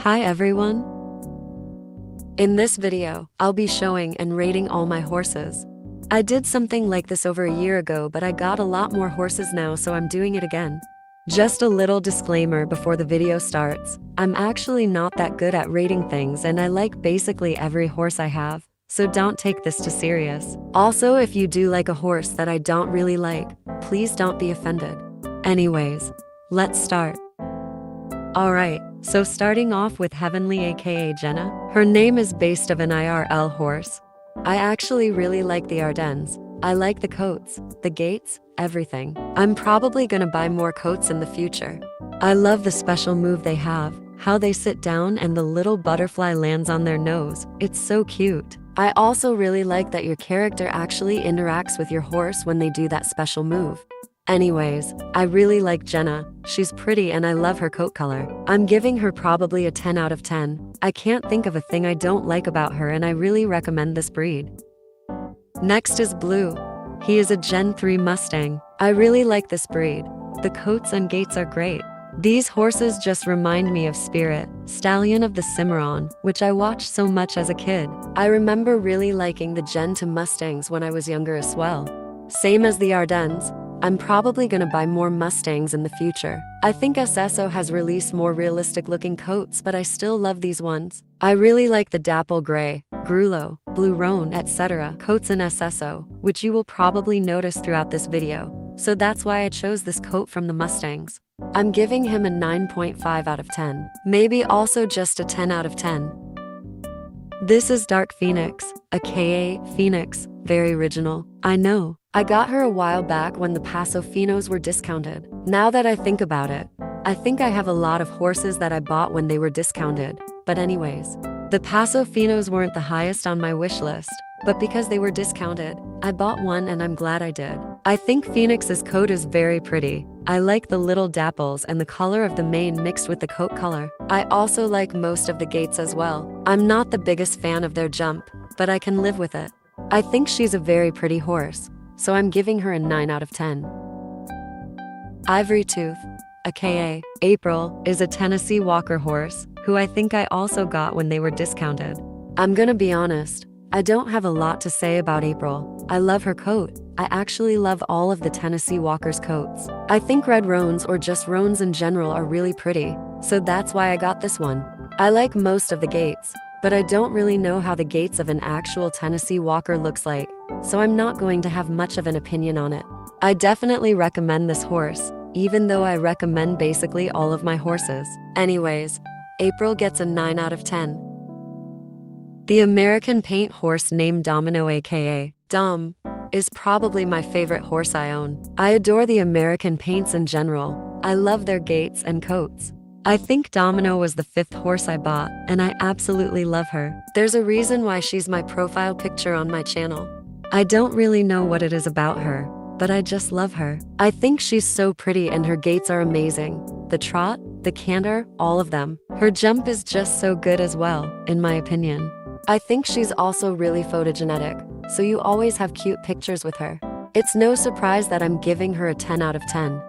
Hi everyone! In this video, I'll be showing and rating all my horses. I did something like this over a year ago, but I got a lot more horses now, so I'm doing it again. Just a little disclaimer before the video starts. I'm actually not that good at rating things, and I like basically every horse I have, so don't take this too serious. Also, if you do like a horse that I don't really like, please don't be offended. Anyways, let's start. Alright, so starting off with Heavenly aka Jenna. Her name is based of an IRL horse. I actually really like the Ardennes. I like the coats, the gaits, everything. I'm probably gonna buy more coats in the future. I love the special move they have, how they sit down and the little butterfly lands on their nose. It's so cute. I also really like that your character actually interacts with your horse when they do that special move. Anyways, I really like Jenna. She's pretty and I love her coat color. I'm giving her probably a 10 out of 10. I can't think of a thing I don't like about her, and I really recommend this breed. Next is Blue. He is a Gen 3 Mustang. I really like this breed. The coats and gaits are great. These horses just remind me of Spirit, Stallion of the Cimarron, which I watched so much as a kid. I remember really liking the Gen 2 Mustangs when I was younger as well. Same as the Ardennes. I'm probably gonna buy more Mustangs in the future. I think SSO has released more realistic looking coats, but I still love these ones. I really like the Dapple Gray, Grullo, Blue Roan, etc. coats in SSO, which you will probably notice throughout this video. So that's why I chose this coat from the Mustangs. I'm giving him a 9.5 out of 10. Maybe also just a 10 out of 10. This is Dark Phoenix, aka Phoenix, very original. I know. I got her a while back when the Paso Finos were discounted. Now that I think about it, I think I have a lot of horses that I bought when they were discounted. But anyways, the Paso Finos weren't the highest on my wish list, but because they were discounted, I bought one and I'm glad I did. I think Phoenix's coat is very pretty. I like the little dapples and the color of the mane mixed with the coat color. I also like most of the gaits as well. I'm not the biggest fan of their jump, but I can live with it. I think she's a very pretty horse, so I'm giving her a 9 out of 10. Ivory Tooth, aka April, is a Tennessee Walker horse, who I think I also got when they were discounted. I'm gonna be honest, I don't have a lot to say about April. I love her coat. I actually love all of the Tennessee Walker's coats. I think red roans or just roans in general are really pretty, so that's why I got this one. I like most of the gaits, but I don't really know how the gaits of an actual Tennessee Walker looks like, so I'm not going to have much of an opinion on it. I definitely recommend this horse, even though I recommend basically all of my horses. Anyways, April gets a 9 out of 10. The American paint horse named Domino aka Dom is probably my favorite horse I own. I adore the American paints in general. I love their gaits and coats. I think Domino was the 5th horse I bought, and I absolutely love her. There's a reason why she's my profile picture on my channel. I don't really know what it is about her, but I just love her. I think she's so pretty and her gaits are amazing. The trot, the canter, all of them. Her jump is just so good as well, in my opinion. I think she's also really photogenic, so you always have cute pictures with her. It's no surprise that I'm giving her a 10 out of 10.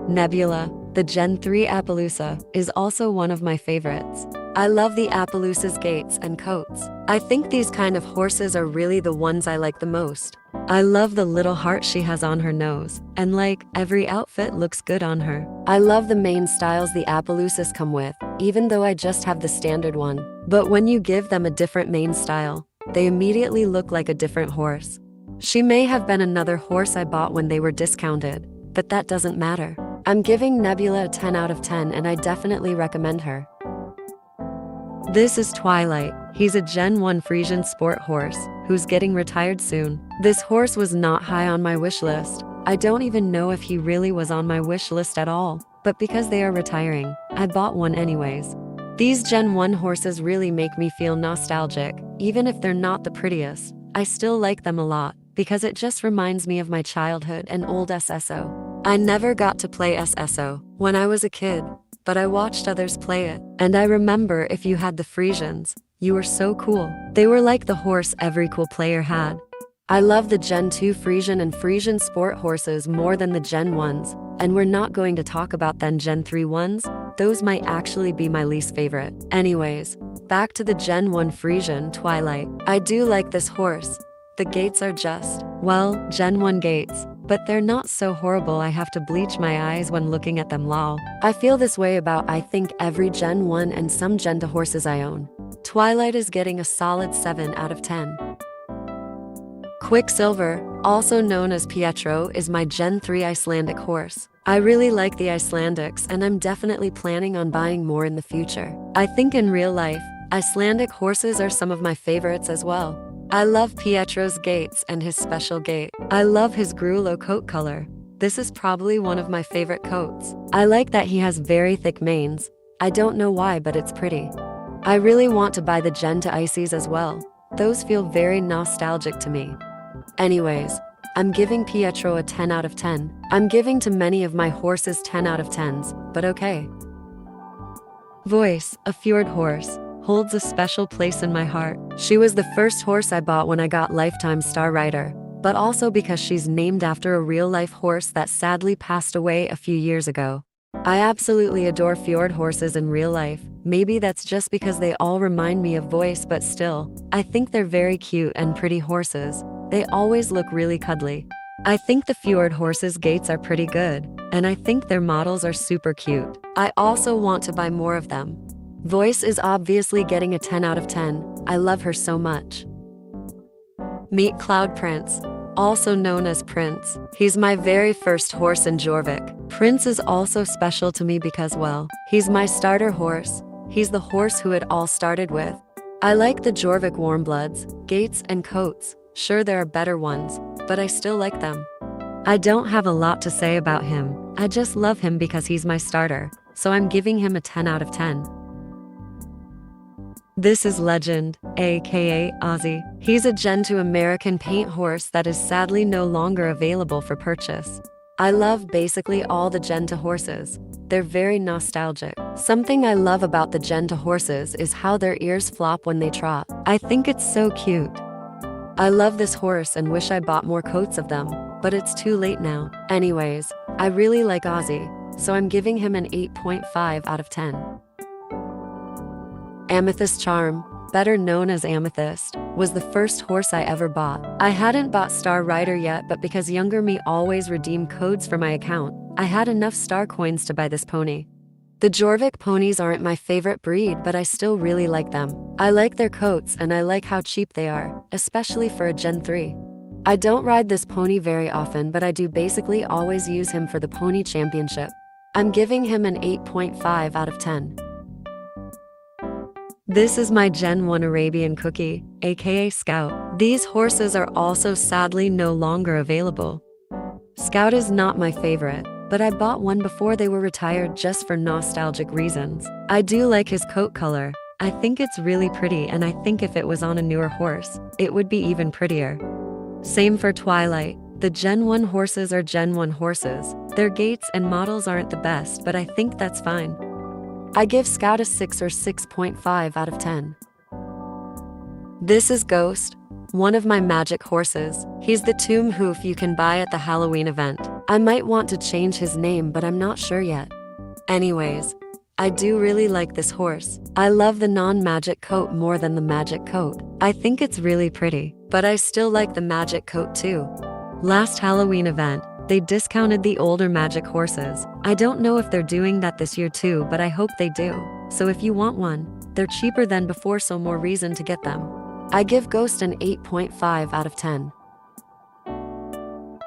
Nebula, the Gen 3 Appaloosa, is also one of my favorites. I love the Appaloosa's gaits and coats. I think these kind of horses are really the ones I like the most. I love the little heart she has on her nose, and like, every outfit looks good on her. I love the mane styles the Appaloosas come with, even though I just have the standard one. But when you give them a different mane style, they immediately look like a different horse. She may have been another horse I bought when they were discounted, but that doesn't matter. I'm giving Nebula a 10 out of 10 and I definitely recommend her. This is Twilight. He's a Gen 1 Frisian sport horse, who's getting retired soon. This horse was not high on my wish list. I don't even know if he really was on my wish list at all, but because they are retiring, I bought one anyways. These Gen 1 horses really make me feel nostalgic. Even if they're not the prettiest, I still like them a lot, because it just reminds me of my childhood and old SSO. I never got to play SSO when I was a kid, but I watched others play it. And I remember if you had the Frisians, you were so cool. They were like the horse every cool player had. I love the Gen 2 Frisian and Frisian sport horses more than the Gen 1s, and we're not going to talk about the Gen 3 ones, those might actually be my least favorite. Anyways, back to the Gen 1 Frisian Twilight. I do like this horse. The gaits are just, well, Gen 1 gaits, but they're not so horrible I have to bleach my eyes when looking at them, lol. I feel this way about I think every Gen 1 and some Gen 2 horses I own. Twilight is getting a solid 7 out of 10. Quicksilver, also known as Petro, is my Gen 3 Icelandic horse. I really like the Icelandics and I'm definitely planning on buying more in the future. I think in real life, Icelandic horses are some of my favorites as well. I love Petro's gaits and his special gait. I love his gruelo coat color. This is probably one of my favorite coats. I like that he has very thick manes. I don't know why, but it's pretty. I really want to buy the Gen 2 Ices as well. Those feel very nostalgic to me. Anyways, I'm giving Petro a 10 out of 10. I'm giving to many of my horses 10 out of 10s, but okay. Voice, a fjord horse, holds a special place in my heart. She was the first horse I bought when I got Lifetime Star Rider, but also because she's named after a real-life horse that sadly passed away a few years ago. I absolutely adore fjord horses in real life. Maybe that's just because they all remind me of Voice, but still, I think they're very cute and pretty horses. They always look really cuddly. I think the fjord horses' gaits are pretty good, and I think their models are super cute. I also want to buy more of them. Voice is obviously getting a 10 out of 10. I love her so much. Meet Cloud Prince, also known as Prince. He's my very first horse in Jorvik. Prince is also special to me because, well, he's my starter horse. He's the horse who it all started with. I like the Jorvik Warmbloods, gaits, and coats. Sure, there are better ones, but I still like them. I don't have a lot to say about him. I just love him because he's my starter, so I'm giving him a 10 out of 10. This is Legend, aka Azie. He's a Gen 2 American paint horse that is sadly no longer available for purchase. I love basically all the Gen 2 horses. They're very nostalgic. Something I love about the Gen 2 horses is how their ears flop when they trot. I think it's so cute. I love this horse and wish I bought more coats of them, but it's too late now. Anyways, I really like Azie, so I'm giving him an 8.5 out of 10. Amethyst Charm, better known as Amethyst, was the first horse I ever bought. I hadn't bought Star Rider yet, but because younger me always redeemed codes for my account, I had enough star coins to buy this pony. The Jorvik ponies aren't my favorite breed, but I still really like them. I like their coats and I like how cheap they are, especially for a Gen 3. I don't ride this pony very often, but I do basically always use him for the pony championship. I'm giving him an 8.5 out of 10. This is my Gen 1 Arabian Cookie, aka Scout. These horses are also sadly no longer available. Scout is not my favorite, but I bought one before they were retired just for nostalgic reasons. I do like his coat color. I think it's really pretty, and I think if it was on a newer horse, it would be even prettier. Same for Twilight. The Gen 1 horses are Gen 1 horses. Their gaits and models aren't the best, but I think that's fine. I give Scout a 6 or 6.5 out of 10. This is Ghost, one of my magic horses. He's the tomb hoof you can buy at the Halloween event. I might want to change his name, but I'm not sure yet. Anyways, I do really like this horse. I love the non-magic coat more than the magic coat. I think it's really pretty, but I still like the magic coat too. Last Halloween event, they discounted the older magic horses. I don't know if they're doing that this year too, but I hope they do. So if you want one, they're cheaper than before, so more reason to get them. I give Ghost an 8.5 out of 10.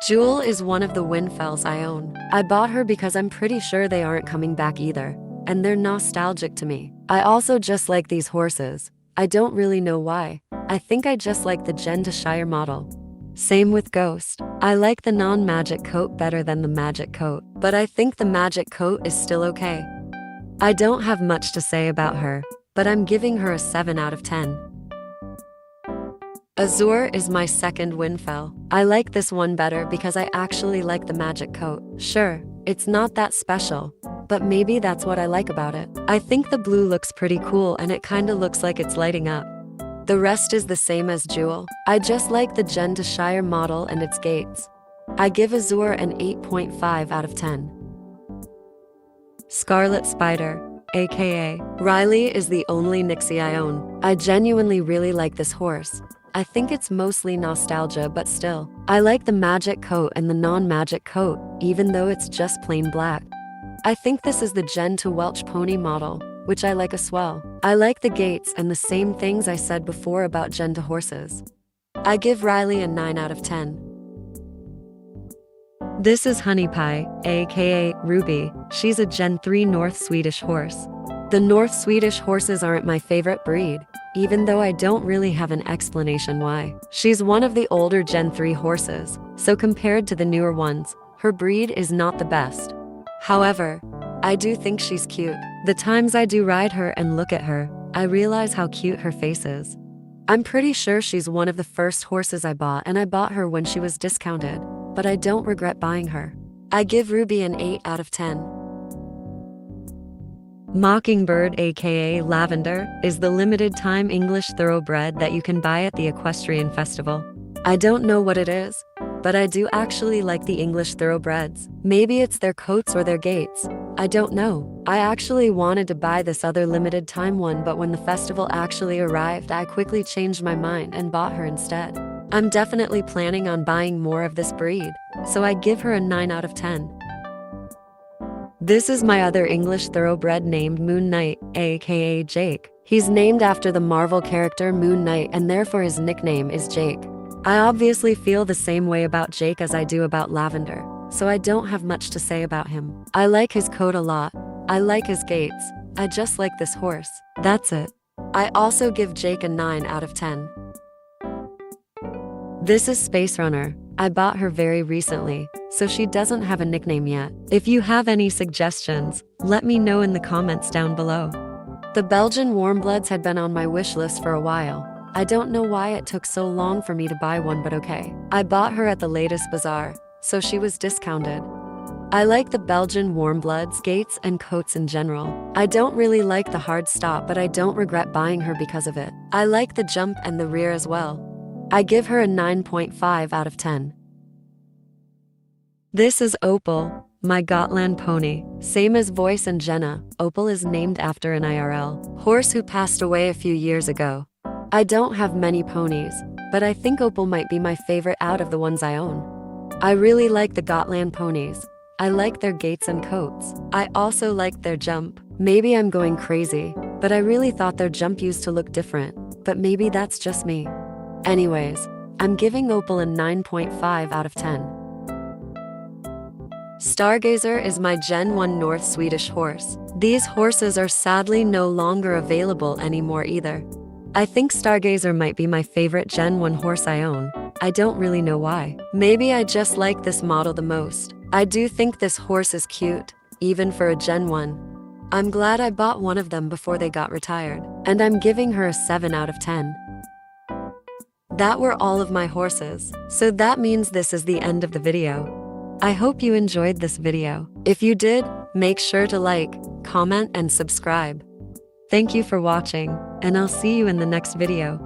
Jewel is one of the Windfells I own. I bought her because I'm pretty sure they aren't coming back either, and they're nostalgic to me. I also just like these horses. I don't really know why. I think I just like the Gen 2 Shire model. Same with Ghost. I like the non-magic coat better than the magic coat, but I think the magic coat is still okay. I don't have much to say about her, but I'm giving her a 7 out of 10. Azour is my second Windfell. I like this one better because I actually like the magic coat. Sure, it's not that special, but maybe that's what I like about it. I think the blue looks pretty cool and it kinda looks like it's lighting up. The rest is the same as Jewel. I just like the Gen 2 Shire model and its gaits. I give Azour an 8.5 out of 10. Scarlet Spider, aka Riley, is the only Nixie I own. I genuinely really like this horse. I think it's mostly nostalgia, but still. I like the magic coat and the non-magic coat, even though it's just plain black. I think this is the Jen to Welch pony model, which I like as well. I like the gaits and the same things I said before about Jen to horses. I give Riley a 9 out of 10. This is Honey Pie, aka Ruby. She's a Gen 3 North Swedish horse. The North Swedish horses aren't my favorite breed, even though I don't really have an explanation why. She's one of the older Gen 3 horses, so compared to the newer ones, her breed is not the best. However, I do think she's cute. The times I do ride her and look at her, I realize how cute her face is. I'm pretty sure she's one of the first horses I bought, and I bought her when she was discounted, but I don't regret buying her. I give Ruby an 8 out of 10. Mockingbird, aka Lavender, is the limited time English thoroughbred that you can buy at the Equestrian Festival. I don't know what it is, but I do actually like the English thoroughbreds. Maybe it's their coats or their gaits. I don't know. I actually wanted to buy this other limited time one, but when the festival actually arrived, I quickly changed my mind and bought her instead. I'm definitely planning on buying more of this breed, so I give her a 9 out of 10. This is my other English thoroughbred named Moon Knight, aka Jake. He's named after the Marvel character Moon Knight, and therefore his nickname is Jake. I obviously feel the same way about Jake as I do about Lavender, so I don't have much to say about him. I like his coat a lot. I like his gaits. I just like this horse. That's it. I also give Jake a 9 out of 10. This is Space Runner. I bought her very recently, so she doesn't have a nickname yet. If you have any suggestions, let me know in the comments down below. The Belgian Warmbloods had been on my wish list for a while. I don't know why it took so long for me to buy one, but okay. I bought her at the latest bazaar, so she was discounted. I like the Belgian Warmbloods, gaits, and coats in general. I don't really like the hard stop, but I don't regret buying her because of it. I like the jump and the rear as well. I give her a 9.5 out of 10. This is Opal, my Gotland pony. Same as Voice and Jenna, Opal is named after an IRL horse who passed away a few years ago. I don't have many ponies, but I think Opal might be my favorite out of the ones I own. I really like the Gotland ponies. I like their gaits and coats. I also like their jump. Maybe I'm going crazy, but I really thought their jump used to look different, but maybe that's just me. Anyways, I'm giving Opal a 9.5 out of 10. Stargazer is my Gen 1 North Swedish horse. These horses are sadly no longer available anymore either. I think Stargazer might be my favorite Gen 1 horse I own. I don't really know why. Maybe I just like this model the most. I do think this horse is cute, even for a Gen 1. I'm glad I bought one of them before they got retired, and I'm giving her a 7 out of 10. That were all of my horses, so that means this is the end of the video. I hope you enjoyed this video. If you did, make sure to like, comment, and subscribe. Thank you for watching, and I'll see you in the next video.